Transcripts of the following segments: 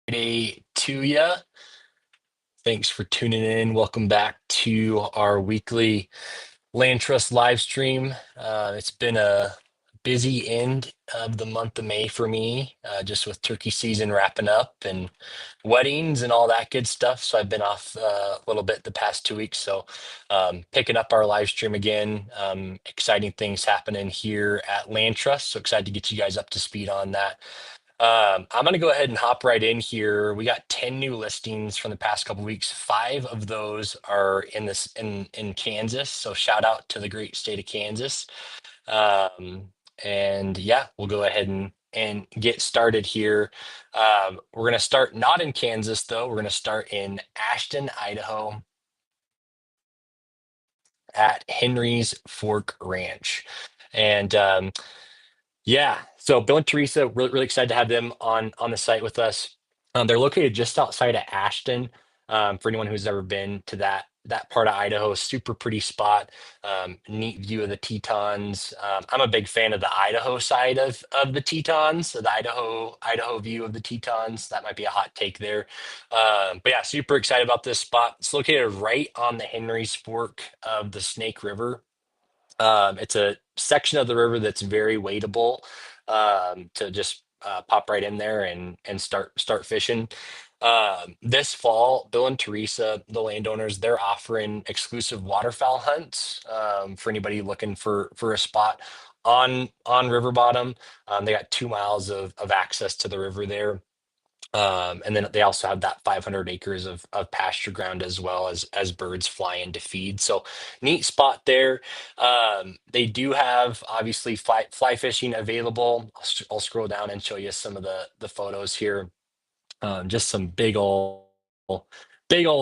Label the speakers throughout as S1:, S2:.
S1: Friday to you. Thanks for tuning in. Welcome back to our weekly LandTrust live stream. It's been a busy end of the month of May for me, just with turkey season wrapping up and weddings and all that good stuff. So I've been off a little bit the past 2 weeks. So picking up our live stream again. Exciting things happening here at LandTrust. So excited to get you guys up to speed on that. I'm going to go ahead and hop right in here. We got 10 new listings from the past couple weeks. Five of those are in Kansas. So shout out to the great state of Kansas. And yeah, we'll go ahead and get started here. We're going to start not in Kansas though. We're going to start in Ashton, Idaho at Henry's Fork Ranch. And yeah. So Bill and Teresa, really excited to have them on the site with us. They're located just outside of Ashton. For anyone who's ever been to that part of Idaho, super pretty spot. Neat view of the Tetons. I'm a big fan of the Idaho side of the Tetons, so the Idaho view of the Tetons. That might be a hot take there. But yeah, super excited about this spot. It's located right on the Henry's Fork of the Snake River. It's a section of the river that's very wadable, to just pop right in there and start fishing. This fall, Bill and Teresa, the landowners, they're offering exclusive waterfowl hunts, for anybody looking for a spot on river bottom. They got 2 miles of access to the river there. And then they also have that 500 acres of pasture ground as well as birds fly in to feed. So neat spot there. They do have obviously fly fishing available. I'll scroll down and show you some of the photos here. Just some big old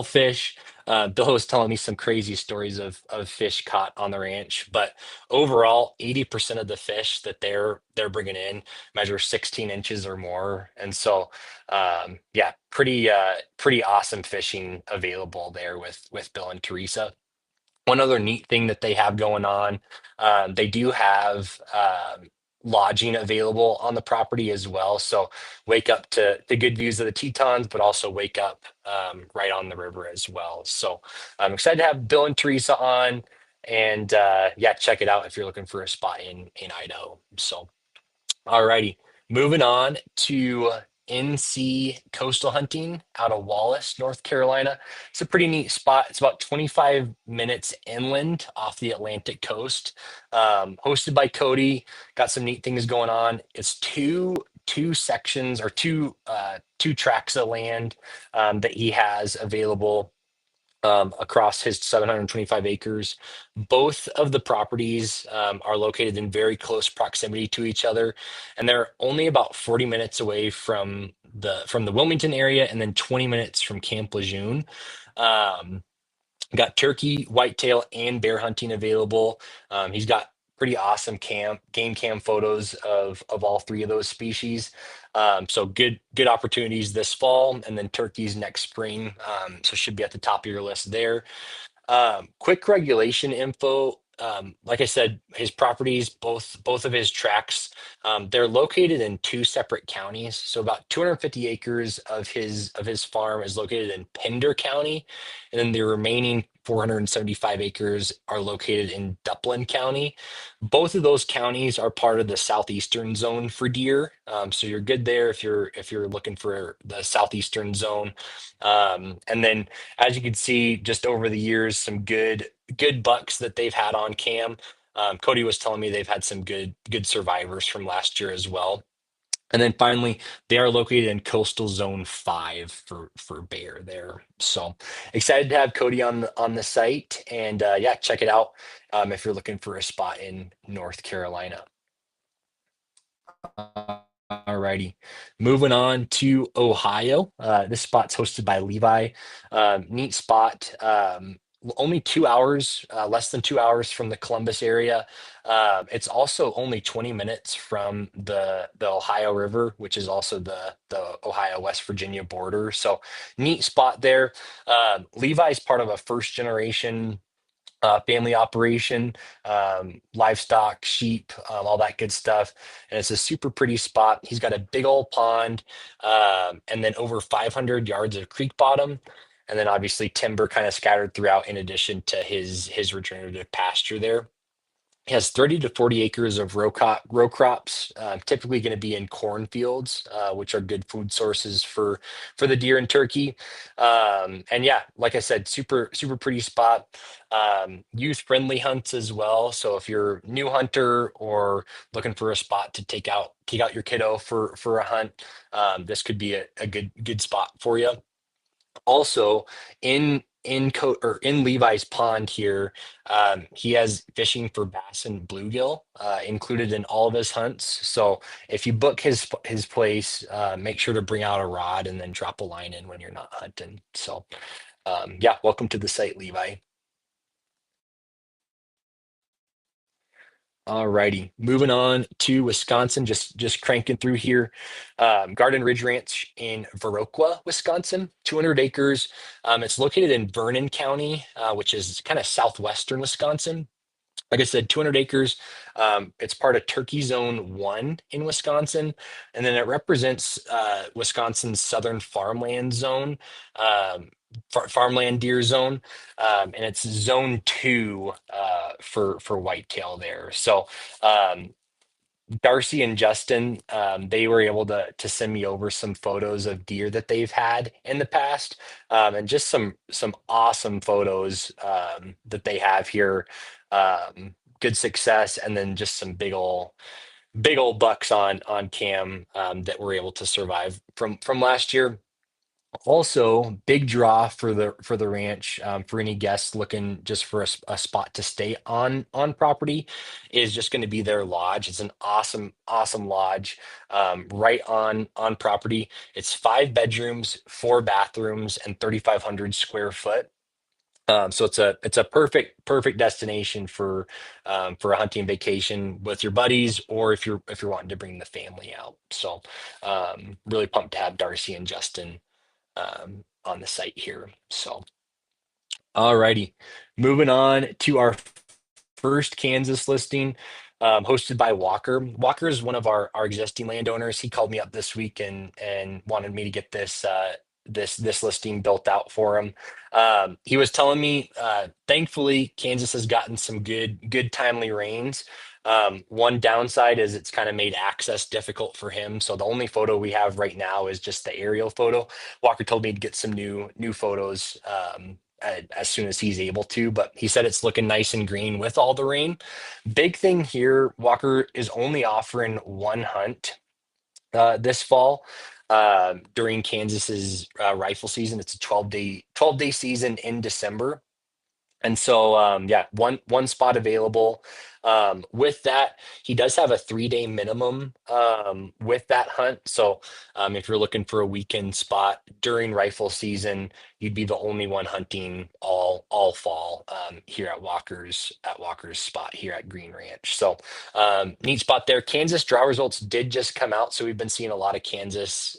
S1: fish. Bill was telling me some crazy stories of fish caught on the ranch, but overall, 80% of the fish that they're bringing in measure 16 inches or more, and so yeah, pretty awesome fishing available there with Bill and Teresa. One other neat thing that they have going on, they do have lodging available on the property as well. So wake up to the good views of the Tetons, but also wake up right on the river as well. So I'm excited to have Bill and Teresa on, and yeah, check it out if you're looking for a spot in Idaho. So alrighty, moving on to NC coastal hunting out of Wallace, North Carolina. It's a pretty neat spot. It's about 25 minutes inland off the Atlantic coast. Hosted by Cody. Got some neat things going on. It's two sections or two tracts of land that he has available across his 725 acres. Both of the properties are located in very close proximity to each other, and they're only about 40 minutes away from the Wilmington area, and then 20 minutes from Camp Lejeune. Um, Got turkey, whitetail, and bear hunting available. He's got pretty awesome game cam photos of all three of those species. So good opportunities this fall, and then turkeys next spring. So should be at the top of your list there. Quick regulation info. Like I said, his properties, both of his tracts, they're located in two separate counties. So about 250 acres of his farm is located in Pender County, and then the remaining 475 acres are located in Duplin County. Both of those counties are part of the southeastern zone for deer. So you're good there if you're looking for the southeastern zone. And then as you can see, just over the years, some good bucks that they've had on cam. Cody was telling me they've had some good survivors from last year as well. And then finally, they are located in coastal zone 5 for bear there. So excited to have Cody on the site, and yeah, check it out if you're looking for a spot in North Carolina. Alrighty, moving on to Ohio. This spot's hosted by Levi. Neat spot. Only 2 hours, less than 2 hours from the Columbus area. It's also only 20 minutes from the Ohio River, which is also the Ohio West Virginia border. So neat spot there. Levi's part of a first generation family operation, livestock, sheep, all that good stuff. And it's a super pretty spot. He's got a big old pond, and then over 500 yards of creek bottom. And then obviously timber kind of scattered throughout in addition to his regenerative pasture there. He has 30 to 40 acres of row crops, typically going to be in cornfields, which are good food sources for the deer and turkey. And yeah, like I said, super pretty spot. Youth friendly hunts as well. So if you're a new hunter or looking for a spot to take out your kiddo for a hunt, this could be a good spot for you. Also, in Levi's pond here, he has fishing for bass and bluegill included in all of his hunts. So if you book his place, make sure to bring out a rod and then drop a line in when you're not hunting. So yeah, welcome to the site, Levi. All righty, moving on to Wisconsin, just cranking through here. Garden Ridge Ranch in Viroqua, Wisconsin, 200 acres. It's located in Vernon County, which is kind of southwestern Wisconsin. Like I said, 200 acres. It's part of Turkey Zone 1 in Wisconsin, and then it represents Wisconsin's southern farmland zone, farmland deer zone, and it's Zone 2 for whitetail there. So um, Darcy and Justin, they were able to send me over some photos of deer that they've had in the past, and just some awesome photos that they have here. Good success, and then just some big old bucks on cam that were able to survive from last year. Also, big draw for the ranch, for any guests looking just for a spot to stay on property is just going to be their lodge. It's an awesome lodge, right on property. It's 5 bedrooms, 4 bathrooms, and 3,500 square foot. So it's a perfect destination for a hunting vacation with your buddies, or if you're wanting to bring the family out. So really pumped to have Darcy and Justin on the site here. So, alrighty, moving on to our first Kansas listing, hosted by Walker. Walker is one of our existing landowners. He called me up this week and wanted me to get this listing built out for him. He was telling me, thankfully, Kansas has gotten some good timely rains. One downside is it's kind of made access difficult for him. So the only photo we have right now is just the aerial photo. Walker told me to get some new photos as soon as he's able to, but he said it's looking nice and green with all the rain. Big thing here, Walker is only offering one hunt this fall during Kansas's rifle season. It's a 12-day season in December. And so, yeah, one spot available. With that, he does have a 3-day minimum with that hunt. So, if you're looking for a weekend spot during rifle season, you'd be the only one hunting all fall here at Walker's spot here at Green Ranch. So, neat spot there. Kansas draw results did just come out, so we've been seeing a lot of Kansas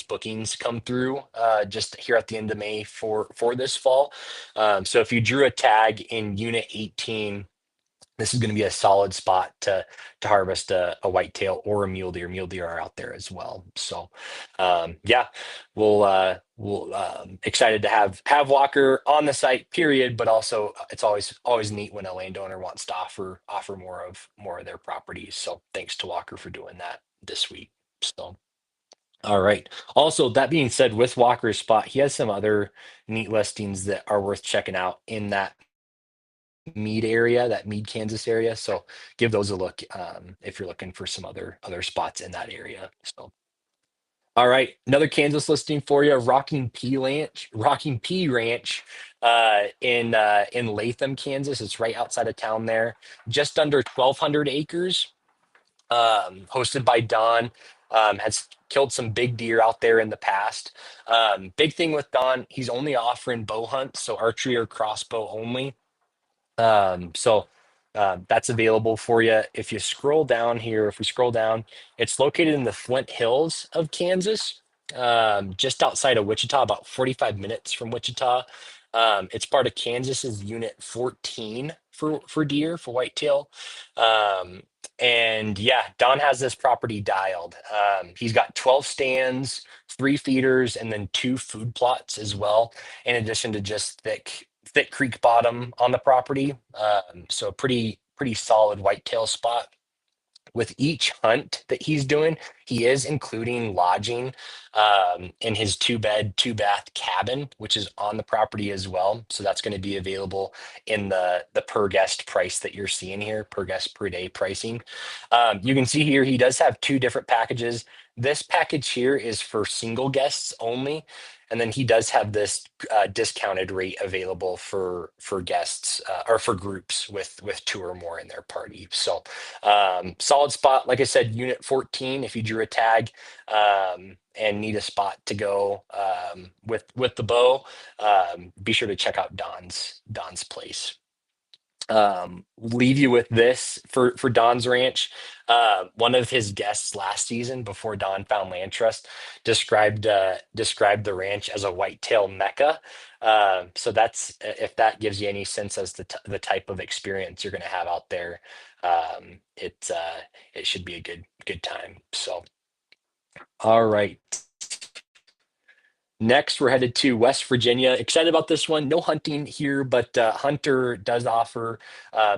S1: bookings come through just here at the end of May for this fall. So if you drew a tag in Unit 18, this is going to be a solid spot to harvest a whitetail or a mule deer. Mule deer are out there as well. So yeah, we'll excited to have Walker on the site. Period. But also, it's always neat when a landowner wants to offer more of their properties. So thanks to Walker for doing that this week. So. All right. Also, that being said, with Walker's spot, he has some other neat listings that are worth checking out in that Mead, Kansas area. So give those a look if you're looking for some other spots in that area. So, all right, another Kansas listing for you: Rocking P Ranch, in Latham, Kansas. It's right outside of town there, just under 1,200 acres, hosted by Don. Has killed some big deer out there in the past. Big thing with Don, he's only offering bow hunts, so archery or crossbow only. So that's available for you. If you scroll down here, if we scroll down, it's located in the Flint Hills of Kansas, just outside of Wichita, about 45 minutes from Wichita. It's part of Kansas's Unit 14 for deer for whitetail. Um, and yeah, Don has this property dialed. He's got 12 stands, three feeders, and then two food plots as well, in addition to just thick creek bottom on the property. So a pretty solid whitetail spot. With each hunt that he's doing, he is including lodging in his two bath cabin, which is on the property as well. So that's going to be available in the per guest price that you're seeing here, per guest per day pricing. You can see here he does have two different packages. This package here is for single guests only. And then he does have this discounted rate available for guests or for groups with two or more in their party. So solid spot, like I said, unit 14. If you drew a tag and need a spot to go with the bow, be sure to check out Don's place. Leave you with this for Don's ranch. One of his guests last season, before Don found LandTrust, described the ranch as a whitetail mecca. So that's if that gives you any sense as to the type of experience you're going to have out there. It should be a good time. So, all right. Next, we're headed to West Virginia. Excited about this one. No hunting here, but Hunter does offer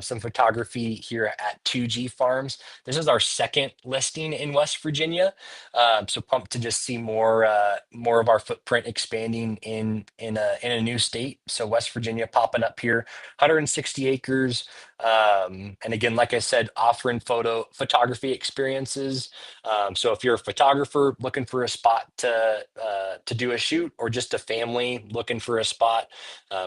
S1: some photography here at 2G Farms. This is our second listing in West Virginia, so pumped to just see more of our footprint expanding in a new state. So West Virginia popping up here, 160 acres, and again, like I said, offering photography experiences. So if you're a photographer looking for a spot to do a shoot, or just a family looking for a spot,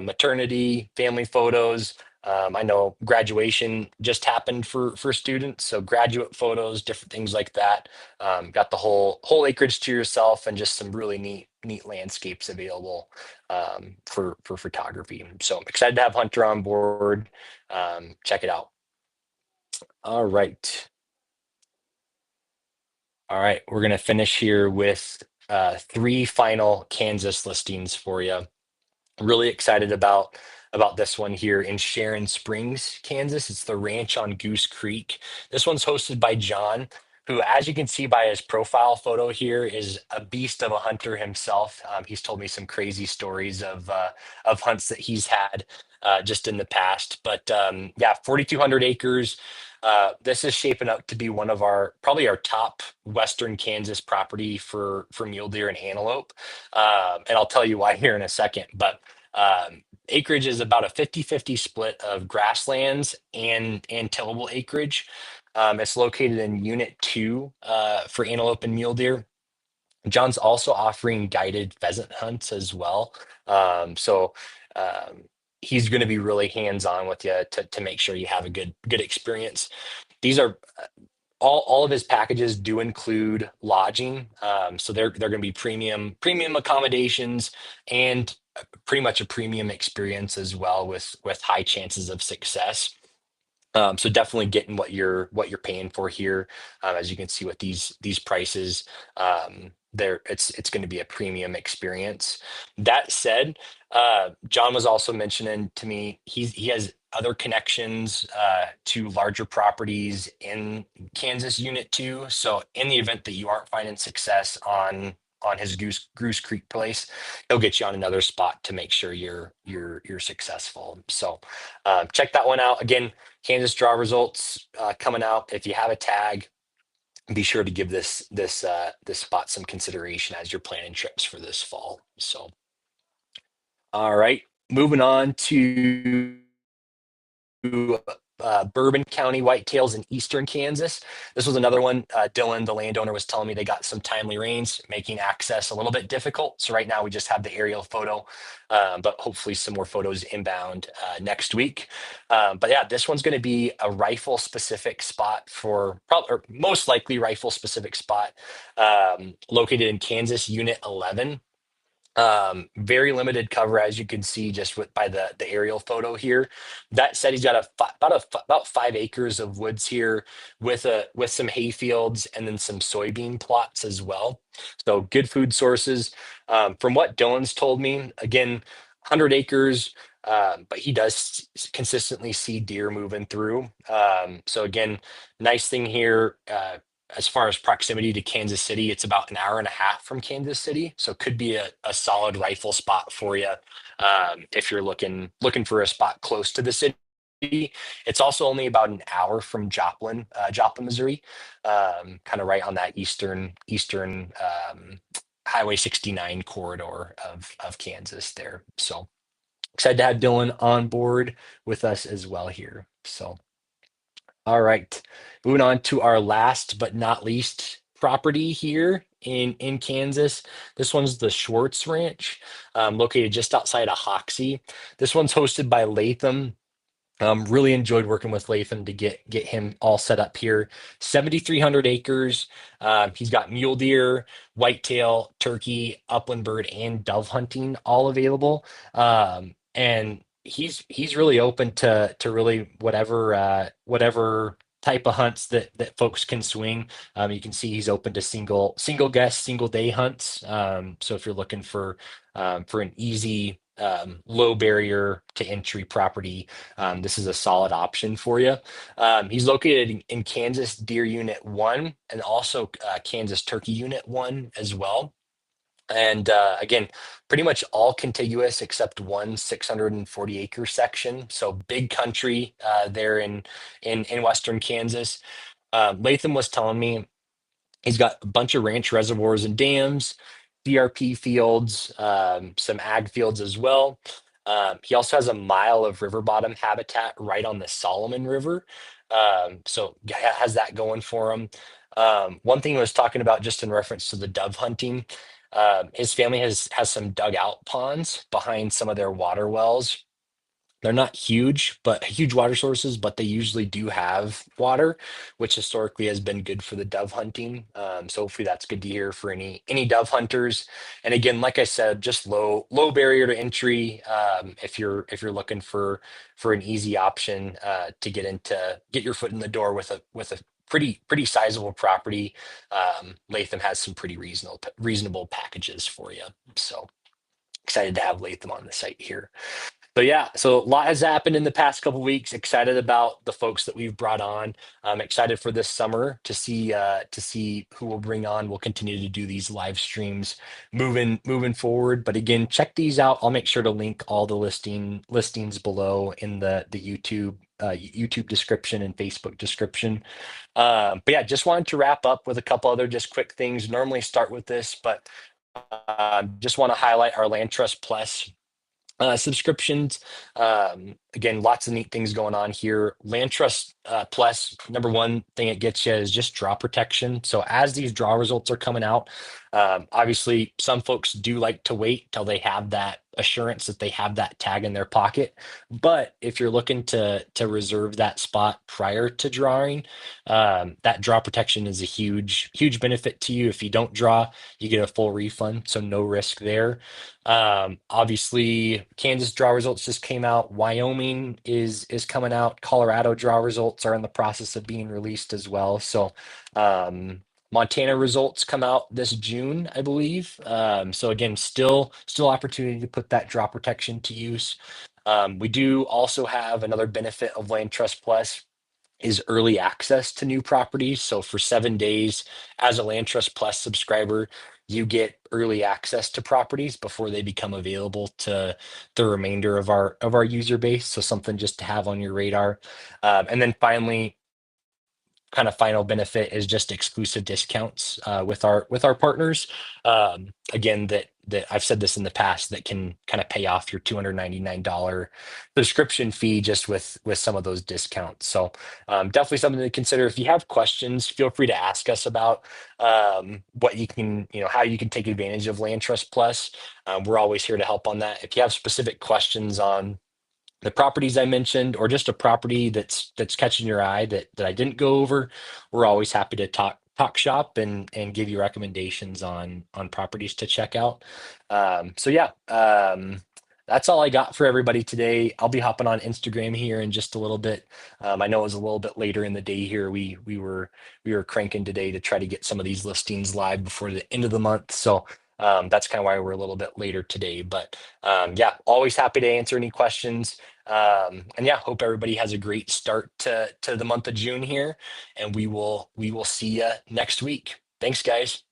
S1: maternity, family photos. I know graduation just happened for students, so graduate photos, different things like that. Got the whole acreage to yourself, and just some really neat landscapes available for photography. So I'm excited to have Hunter on board. Check it out. All right. All right, we're going to finish here with three final Kansas listings for you. Really excited about this one here in Sharon Springs, Kansas. It's the ranch on Goose Creek. This one's hosted by John, who, as you can see by his profile photo here, is a beast of a hunter himself. He's told me some crazy stories of hunts that he's had just in the past. But yeah, 4,200 acres. This is shaping up to be one of probably our top Western Kansas property for mule deer and antelope. And I'll tell you why here in a second. But acreage is about a 50-50 split of grasslands and tillable acreage. It's located in Unit 2 for antelope and mule deer. John's also offering guided pheasant hunts as well. So he's going to be really hands-on with you to make sure you have a good experience. These are all of his packages do include lodging, so they're going to be premium accommodations, and pretty much a premium experience as well, with high chances of success. So definitely getting what you're paying for here. As you can see with these prices, there it's going to be a premium experience. That said, John was also mentioning to me he has other connections to larger properties in Kansas Unit 2. So in the event that you aren't finding success on his Goose Creek place, he'll get you on another spot to make sure you're successful. So check that one out. Again, Kansas draw results coming out. If you have a tag, be sure to give this spot some consideration as you're planning trips for this fall. So, all right, moving on to Bourbon County whitetails in eastern Kansas. This was another one. Dylan, the landowner, was telling me they got some timely rains, making access a little bit difficult. So right now we just have the aerial photo, but hopefully some more photos inbound next week. But yeah, this one's going to be a rifle specific spot or most likely rifle specific spot, located in Kansas Unit 11. Very limited cover, as you can see just by the aerial photo here. That said, he's got about 5 acres of woods here, with some hay fields and then some soybean plots as well. So good food sources. From what Dylan's told me, again, 100 acres, but he does consistently see deer moving through. So again, nice thing here, as far as proximity to Kansas City, it's about an hour and a half from Kansas City, so could be a solid rifle spot for you if you're looking for a spot close to the city. It's also only about an hour from Joplin, Missouri, kind of right on that eastern Highway 69 corridor of Kansas there. So excited to have Dylan on board with us as well here. So, all right, moving on to our last but not least property here in Kansas. This one's the Schwartz Ranch, located just outside of Hoxie. This one's hosted by Latham. Really enjoyed working with Latham to get him all set up here. 7,300 acres. He's got mule deer, whitetail, turkey, upland bird, and dove hunting all available. And he's really open to really whatever type of hunts that folks can swing. You can see he's open to single guest, single day hunts. So if you're looking for an easy low barrier to entry property, this is a solid option for you. He's located in Kansas Deer Unit 1 and also Kansas Turkey Unit 1 as well. And again, pretty much all contiguous except one 640 acre section. So big country there in Western Kansas. Latham was telling me he's got a bunch of ranch reservoirs and dams, CRP fields, some ag fields as well. He also has a mile of river bottom habitat right on the Solomon River. So has that going for him. One thing I was talking about just in reference to the dove hunting, his family has some dugout ponds behind some of their water wells. They're not huge, but huge water sources, but they usually do have water, which historically has been good for the dove hunting. So hopefully that's good to hear for any dove hunters. And again, like I said, just low barrier to entry. If you're looking for an easy option to get your foot in the door with a pretty sizable property. Latham has some pretty reasonable packages for you. So excited to have Latham on the site here. So yeah, so a lot has happened in the past couple weeks. Excited about the folks that we've brought on. I'm excited for this summer to see who we'll bring on. We'll continue to do these live streams moving forward. But again, check these out. I'll make sure to link all the listings below in the YouTube description and Facebook description. But yeah, just wanted to wrap up with a couple other just quick things. Normally start with this, but just want to highlight our LandTrust Plus subscriptions. Again, lots of neat things going on here. LandTrust Plus, number one thing it gets you is just draw protection. So as these draw results are coming out, obviously some folks do like to wait till they have that assurance that they have that tag in their pocket. But if you're looking to reserve that spot prior to drawing, that draw protection is a huge benefit to you. If you don't draw, you get a full refund, so no risk there. Obviously, Kansas draw results just came out. Wyoming is coming out. Colorado draw results are in the process of being released as well. So, Montana results come out this June, I believe. So again, still opportunity to put that draw protection to use. We do also have another benefit of Land Trust Plus is early access to new properties. So for 7 days as a Land Trust Plus subscriber, you get early access to properties before they become available to the remainder of our user base. So something just to have on your radar. And then finally, kind of final benefit is just exclusive discounts with our partners. Again, that I've said this in the past that can kind of pay off your $299 subscription fee just with some of those discounts. So definitely something to consider. If you have questions, feel free to ask us about what you can, how you can take advantage of Land Trust Plus. We're always here to help on that. If you have specific questions on the properties I mentioned, or just a property that's catching your eye that I didn't go over, we're always happy to talk shop and give you recommendations on properties to check out. So yeah, that's all I got for everybody today. I'll be hopping on Instagram here in just a little bit. I know it was a little bit later in the day here. We were cranking today to try to get some of these listings live before the end of the month. So That's kind of why we're a little bit later today. But yeah, always happy to answer any questions. And yeah, hope everybody has a great start to the month of June here, and we will see you next week. Thanks, guys.